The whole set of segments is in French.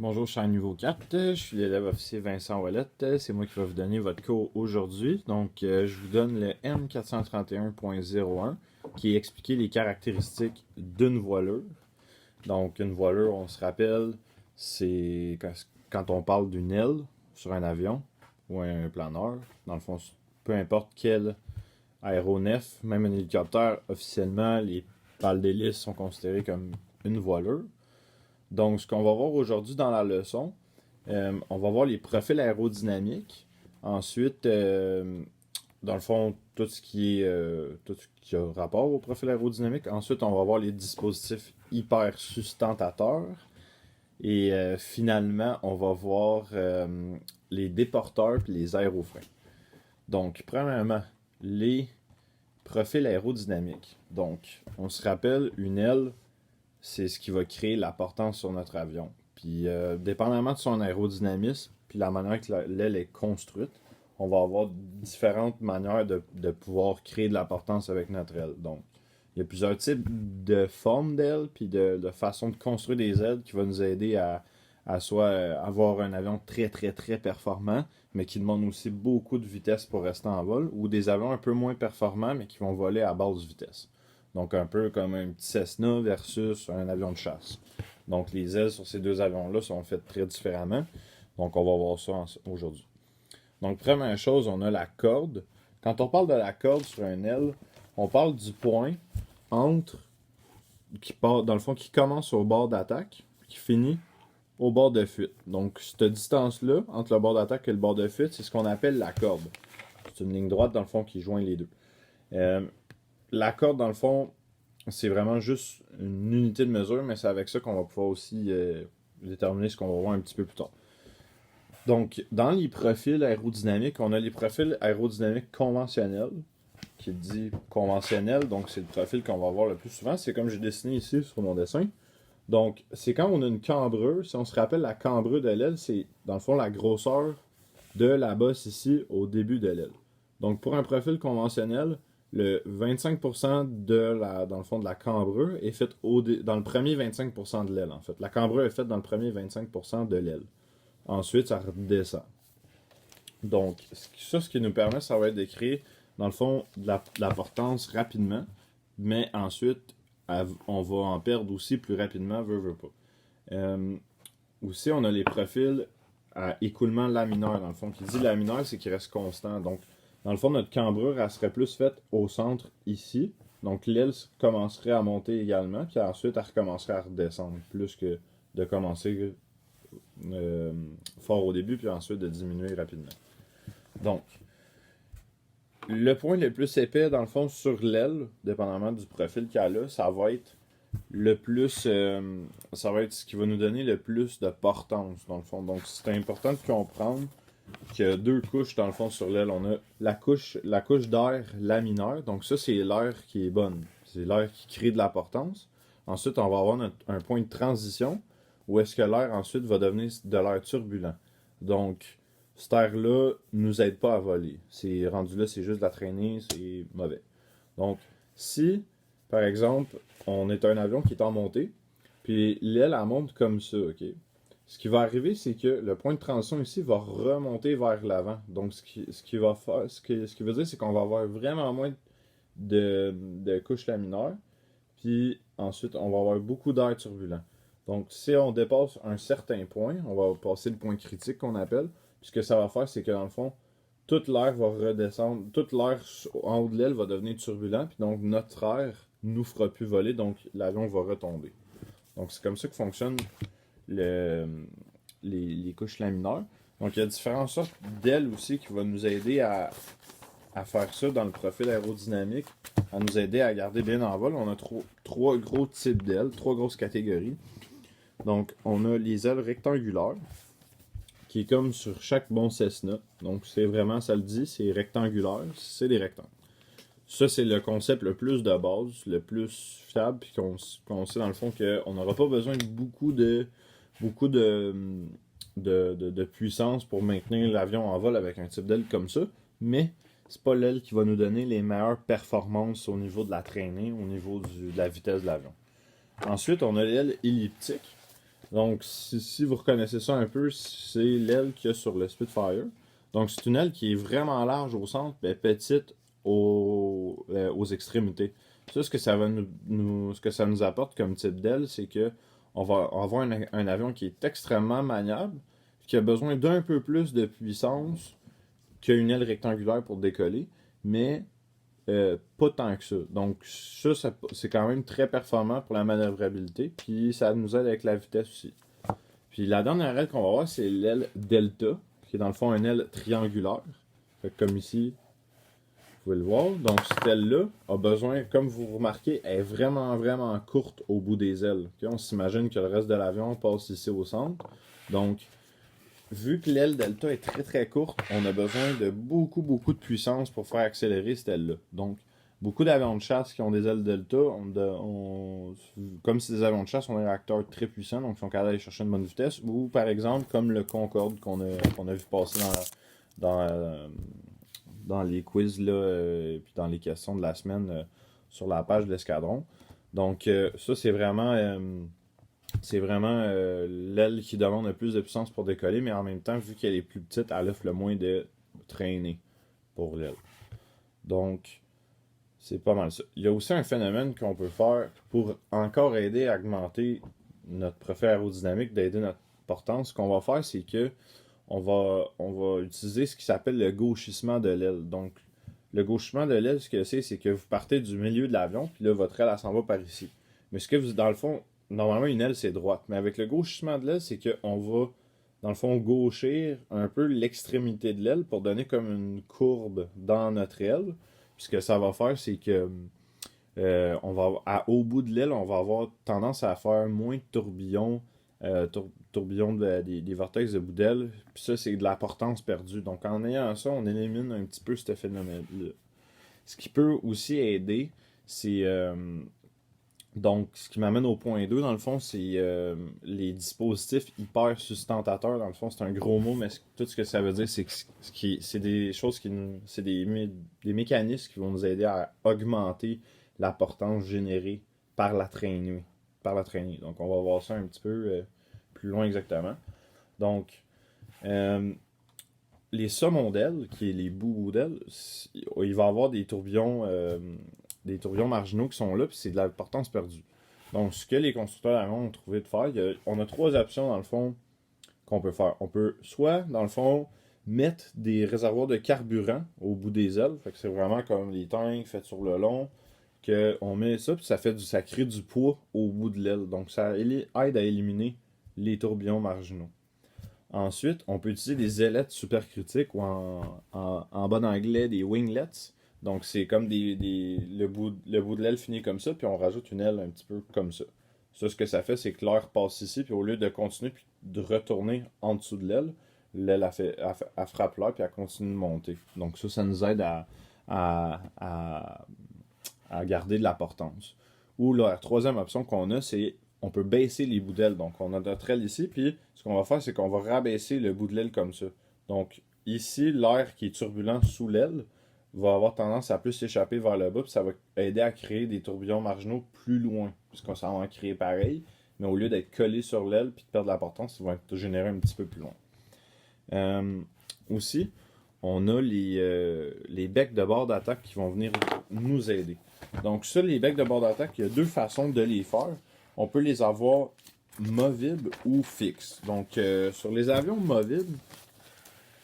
Bonjour, je suis à niveau 4. Je suis l'élève officier Vincent Ouellette. C'est moi qui vais vous donner votre cours aujourd'hui. Donc, je vous donne le M431.01 qui est expliqué les caractéristiques d'une voilure. Donc, une voilure, on se rappelle, c'est quand on parle d'une aile sur un avion ou un planeur. Dans le fond, peu importe quel aéronef, même un hélicoptère, officiellement, les pales d'hélice sont considérées comme une voilure. Donc, ce qu'on va voir aujourd'hui dans la leçon, on va voir les profils aérodynamiques. Ensuite, dans le fond, tout ce qui a rapport au profil aérodynamique. Ensuite, on va voir les dispositifs hyper sustentateurs. Et finalement, on va voir les déporteurs et les aérofreins. Donc, premièrement, les profils aérodynamiques. Donc, on se rappelle, une aile, c'est ce qui va créer la portance sur notre avion. Puis, dépendamment de son aérodynamisme, puis la manière que l'aile est construite, on va avoir différentes manières de pouvoir créer de la portance avec notre aile. Donc, il y a plusieurs types de formes d'ailes, puis de façons de construire des ailes qui vont nous aider à soit avoir un avion très très très performant, mais qui demande aussi beaucoup de vitesse pour rester en vol, ou des avions un peu moins performants, mais qui vont voler à basse vitesse. Donc un peu comme un petit Cessna versus un avion de chasse. Donc les ailes sur ces deux avions-là sont faites très différemment. Donc on va voir ça aujourd'hui. Donc première chose, on a la corde. Quand on parle de la corde sur un aile, on parle du point entre qui part dans le fond qui commence au bord d'attaque, qui finit au bord de fuite. Donc cette distance-là entre le bord d'attaque et le bord de fuite, c'est ce qu'on appelle la corde. C'est une ligne droite dans le fond qui joint les deux. La corde, dans le fond, c'est vraiment juste une unité de mesure, mais c'est avec ça qu'on va pouvoir aussi déterminer ce qu'on va voir un petit peu plus tard. Donc, dans les profils aérodynamiques, on a les profils aérodynamiques conventionnels, qui dit conventionnel, donc c'est le profil qu'on va voir le plus souvent. C'est comme j'ai dessiné ici sur mon dessin. Donc, c'est quand on a une cambrure. Si on se rappelle, la cambrure de l'aile, c'est dans le fond la grosseur de la bosse ici au début de l'aile. Donc, pour un profil conventionnel, le 25% dans le fond, de la cambrure est fait dans le premier 25% de l'aile, en fait. La cambrure est faite dans le premier 25% de l'aile. Ensuite, ça redescend. Donc, ça, ce qui nous permet, ça va être de créer, dans le fond, de la portance rapidement, mais ensuite, on va en perdre aussi plus rapidement, veut pas. Aussi, on a les profils à écoulement laminaire, dans le fond. Qui dit laminaire, c'est qu'il reste constant. Donc, dans le fond, notre cambrure, elle serait plus faite au centre ici. Donc, l'aile commencerait à monter également, puis ensuite, elle recommencerait à redescendre, plus que de commencer fort au début, puis ensuite de diminuer rapidement. Donc, le point le plus épais, dans le fond, sur l'aile, dépendamment du profil qu'elle a, ça va être le plus. Ça va être ce qui va nous donner le plus de portance, dans le fond. Donc, c'est important de comprendre qu'il y a deux couches, dans le fond, sur l'aile. On a la couche d'air laminaire. Donc, ça, c'est l'air qui est bonne. C'est l'air qui crée de la portance. Ensuite, on va avoir un point de transition où est-ce que l'air, ensuite, va devenir de l'air turbulent. Donc, cet air-là nous aide pas à voler. C'est rendu là, c'est juste de la traînée, c'est mauvais. Donc, si, par exemple, on est un avion qui est en montée, puis l'aile, elle monte comme ça, ok? Ce qui va arriver, c'est que le point de transition ici va remonter vers l'avant. Donc, ce qui va faire, ce qui veut dire, c'est qu'on va avoir vraiment moins de couches laminaires, puis ensuite, on va avoir beaucoup d'air turbulent. Donc, si on dépasse un certain point, on va passer le point critique qu'on appelle, puis ce que ça va faire, c'est que dans le fond, toute l'air va redescendre, toute l'air en haut de l'aile va devenir turbulent, puis donc notre air nous fera plus voler, donc l'avion va retomber. Donc c'est comme ça que fonctionnent le, les couches laminaires. Donc il y a différentes sortes d'ailes aussi qui vont nous aider à faire ça dans le profil aérodynamique, à nous aider à garder bien en vol. On a trois gros types d'ailes, trois grosses catégories. Donc on a les ailes rectangulaires, qui est comme sur chaque bon Cessna. Donc c'est vraiment, ça le dit, c'est rectangulaire, c'est des rectangles. Ça, c'est le concept le plus de base, le plus fiable, puis qu'on sait dans le fond qu'on n'aura pas besoin de beaucoup de puissance pour maintenir l'avion en vol avec un type d'aile comme ça, mais c'est pas l'aile qui va nous donner les meilleures performances au niveau de la traînée, au niveau de la vitesse de l'avion. Ensuite, on a l'aile elliptique. Donc, si vous reconnaissez ça un peu, c'est l'aile qu'il y a sur le Spitfire. Donc, c'est une aile qui est vraiment large au centre, mais petite aux extrémités. Ça, ce que ça va ce que ça nous apporte comme type d'aile, c'est que on va avoir un avion qui est extrêmement maniable, qui a besoin d'un peu plus de puissance qu'une aile rectangulaire pour décoller, mais pas tant que ça. Donc, c'est quand même très performant pour la manœuvrabilité, puis ça nous aide avec la vitesse aussi. Puis la dernière aile qu'on va voir, c'est l'aile Delta, qui est dans le fond une aile triangulaire. Fait que comme ici, vous pouvez le voir. Donc, cette aile-là a besoin, comme vous remarquez, elle est vraiment, vraiment courte au bout des ailes. Okay? On s'imagine que le reste de l'avion passe ici au centre. Donc, vu que l'aile Delta est très très courte, on a besoin de beaucoup beaucoup de puissance pour faire accélérer cette aile-là. Donc, beaucoup d'avions de chasse qui ont des ailes Delta, comme si des avions de chasse ont des réacteurs très puissants, donc ils sont capables d'aller chercher une bonne vitesse, ou par exemple comme le Concorde qu'on a vu passer dans, euh, dans les quiz là, puis dans les questions de la semaine sur la page de l'escadron. Donc, ça c'est vraiment l'aile qui demande le plus de puissance pour décoller, mais en même temps, vu qu'elle est plus petite, elle offre le moins de traînée pour l'aile. Donc, c'est pas mal ça. Il y a aussi un phénomène qu'on peut faire pour encore aider à augmenter notre profil aérodynamique, d'aider notre portance. Ce qu'on va faire, c'est que on va utiliser ce qui s'appelle le gauchissement de l'aile. Donc, le gauchissement de l'aile, ce que c'est que vous partez du milieu de l'avion, puis là, votre aile, elle s'en va par ici. Mais ce que vous, dans le fond, normalement, une aile, c'est droite. Mais avec le gauchissement de l'aile, c'est qu'on va, dans le fond, gauchir un peu l'extrémité de l'aile pour donner comme une courbe dans notre aile. Puis ce que ça va faire, c'est que au bout de l'aile, on va avoir tendance à faire moins de tourbillons, tourbillons des vortex de bout d'aile. Puis ça, c'est de la portance perdue. Donc en ayant ça, on élimine un petit peu ce phénomène-là. Ce qui peut aussi aider, c'est donc, ce qui m'amène au point 2, dans le fond, c'est les dispositifs hyper sustentateurs. Dans le fond, c'est un gros mot, mais tout ce que ça veut dire, c'est que c'est des choses c'est des mécanismes qui vont nous aider à augmenter la portance générée par la traînée. Par la traînée. Donc, on va voir ça un petit peu plus loin exactement. Donc, les saumons d'ailes, qui est les bouts d'ailes, il va y avoir des tourbillons marginaux qui sont là, puis c'est de la portance perdue. Donc, ce que les constructeurs d'avions ont trouvé de faire, on a trois options dans le fond qu'on peut faire. On peut soit, dans le fond, mettre des réservoirs de carburant au bout des ailes, fait que c'est vraiment comme les tanks faits sur le long, qu'on met ça, puis ça crée du poids au bout de l'aile. Donc, ça aide à éliminer les tourbillons marginaux. Ensuite, on peut utiliser des ailettes supercritiques ou en bon anglais des winglets. Donc, c'est comme le bout de l'aile finit comme ça, puis on rajoute une aile un petit peu comme ça. Ça, ce que ça fait, c'est que l'air passe ici, puis au lieu de continuer puis de retourner en dessous de l'aile, elle frappe l'air, puis elle continue de monter. Donc, ça nous aide à, à, à garder de la portance. Ou la troisième option qu'on a, c'est on peut baisser les bouts d'aile. Donc, on a notre aile ici, puis ce qu'on va faire, c'est qu'on va rabaisser le bout de l'aile comme ça. Donc, ici, l'air qui est turbulent sous l'aile va avoir tendance à plus s'échapper vers le bas, puis ça va aider à créer des tourbillons marginaux plus loin, puisqu'on s'en va en créer pareil, mais au lieu d'être collé sur l'aile puis de perdre la portance, ils vont être générés un petit peu plus loin. Aussi, on a les becs de bord d'attaque qui vont venir nous aider. Donc ça, les becs de bord d'attaque, il y a deux façons de les faire. On peut les avoir movibles ou fixes. Donc sur les avions movibles,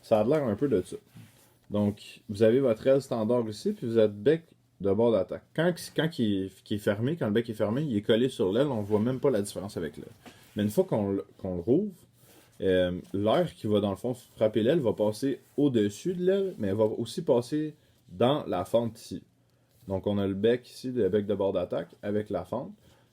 ça a l'air un peu de ça. Donc vous avez votre aile standard ici, puis vous avez bec de bord d'attaque. Quand il est fermé, quand le bec est fermé, il est collé sur l'aile, on ne voit même pas la différence avec l'aile. Mais une fois qu'on le rouvre, l'air qui va dans le fond frapper l'aile va passer au-dessus de l'aile, mais elle va aussi passer dans la fente ici. Donc on a le bec ici, le bec de bord d'attaque avec la fente.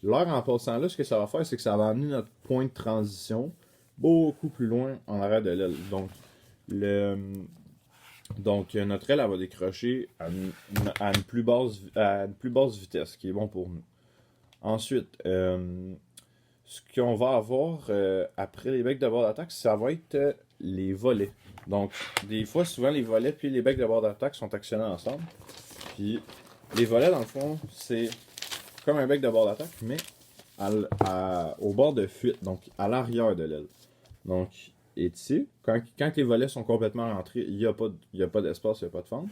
L'air en passant là, ce que ça va faire, c'est que ça va amener notre point de transition beaucoup plus loin en arrière de l'aile. Donc notre aile, elle va décrocher à une plus basse vitesse, ce qui est bon pour nous. Ensuite, ce qu'on va avoir après les becs de bord d'attaque, ça va être les volets. Donc, des fois, souvent, les volets puis les becs de bord d'attaque sont actionnés ensemble. Puis, les volets, dans le fond, c'est comme un bec de bord d'attaque, mais au bord de fuite, donc à l'arrière de l'aile. Donc, et ici, quand les volets sont complètement rentrés, il n'y a pas d'espace, il n'y a pas de fente.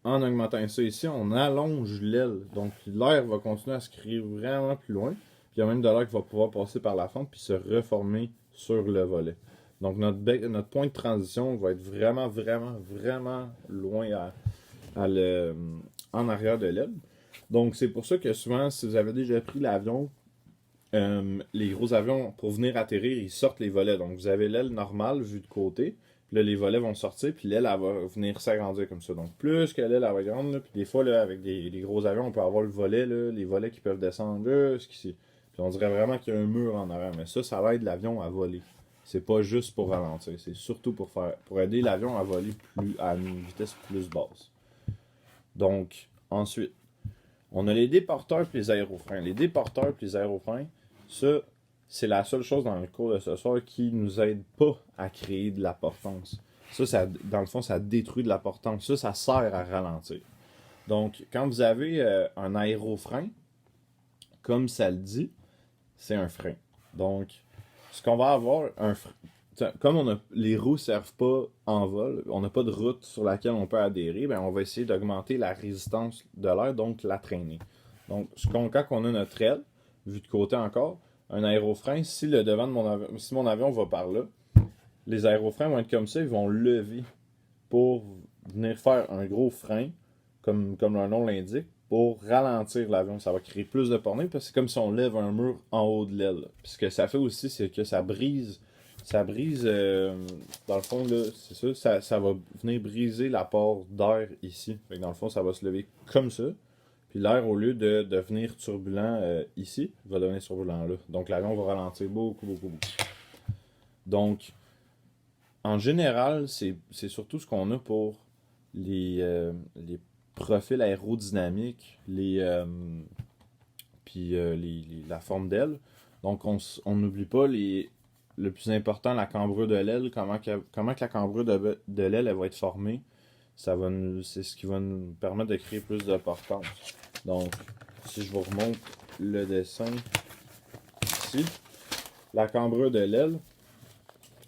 En augmentant ça ici, on allonge l'aile. Donc, l'air va continuer à se créer vraiment plus loin. Puis, il y a même de l'air qui va pouvoir passer par la fente puis se reformer sur le volet. Donc, notre point de transition va être vraiment, vraiment, vraiment loin en arrière de l'aile. Donc, c'est pour ça que souvent, si vous avez déjà pris l'avion, les gros avions, pour venir atterrir, ils sortent les volets. Donc, vous avez l'aile normale vue de côté. Puis là, les volets vont sortir, puis l'aile, elle va venir s'agrandir comme ça. Donc, plus que l'aile, elle va grande, là, puis des fois, là, avec des gros avions, on peut avoir le volet, là, les volets qui peuvent descendre jusqu'ici. Puis on dirait vraiment qu'il y a un mur en arrière. Mais ça va aider l'avion à voler. C'est pas juste pour ralentir, c'est surtout pour aider l'avion à voler à une vitesse plus basse. Donc, ensuite, on a les déporteurs et les aérofreins. Les déporteurs et les aérofreins, ça, c'est la seule chose dans le cours de ce soir qui nous aide pas à créer de la portance. Ça, dans le fond, ça détruit de la portance. Ça sert à ralentir. Donc, quand vous avez un aérofrein, comme ça le dit, c'est un frein. Donc, ce qu'on va avoir, comme les roues ne servent pas en vol, on n'a pas de route sur laquelle on peut adhérer, ben on va essayer d'augmenter la résistance de l'air, donc la traîner. Donc, quand on a notre aile, vu de côté encore, un aérofrein, si le devant de mon avion va par là, les aérofreins vont être comme ça, ils vont lever pour venir faire un gros frein, comme leur nom l'indique, pour ralentir l'avion. Ça va créer plus de pornées, parce que c'est comme si on lève un mur en haut de l'aile. Puis ce que ça fait aussi, c'est que ça brise, dans le fond, là, c'est ça va venir briser l'apport d'air ici. Fait que dans le fond, ça va se lever comme ça. Puis l'air, au lieu de devenir turbulent ici, va devenir turbulent là. Donc l'avion va ralentir beaucoup, beaucoup, beaucoup. Donc, en général, c'est surtout ce qu'on a pour les profils aérodynamiques, la forme d'aile. Donc, on n'oublie pas le plus important, la cambrure de l'aile, comment que la cambrure de l'aile elle va être formée. C'est ce qui va nous permettre de créer plus de portance. Donc, si je vous remonte le dessin ici, la cambrure de l'aile,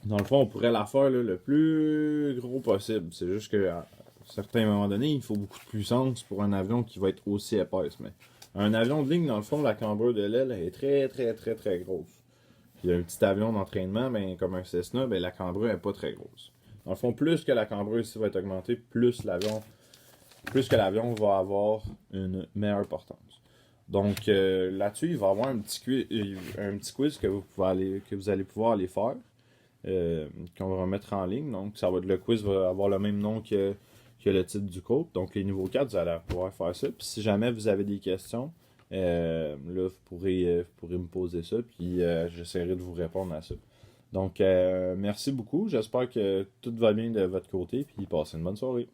dans le fond, on pourrait la faire là, le plus gros possible. C'est juste qu'à certains moments donnés, il faut beaucoup de puissance pour un avion qui va être aussi épaisse. Mais un avion de ligne, dans le fond, la cambrure de l'aile est très, très, très, très grosse. Puis un petit avion d'entraînement, ben, comme un Cessna, ben, la cambrure n'est pas très grosse. Dans le fond, plus que la cambrure ici va être augmentée, plus que l'avion va avoir une meilleure portance. Donc là-dessus, il va y avoir un petit quiz que vous allez pouvoir aller faire, qu'on va remettre en ligne. Donc le quiz va avoir le même nom que le titre du cours. Donc les niveaux 4, vous allez pouvoir faire ça. Puis si jamais vous avez des questions, là, vous pourrez me poser ça, puis j'essaierai de vous répondre à ça. Donc, merci beaucoup. J'espère que tout va bien de votre côté, puis passez une bonne soirée.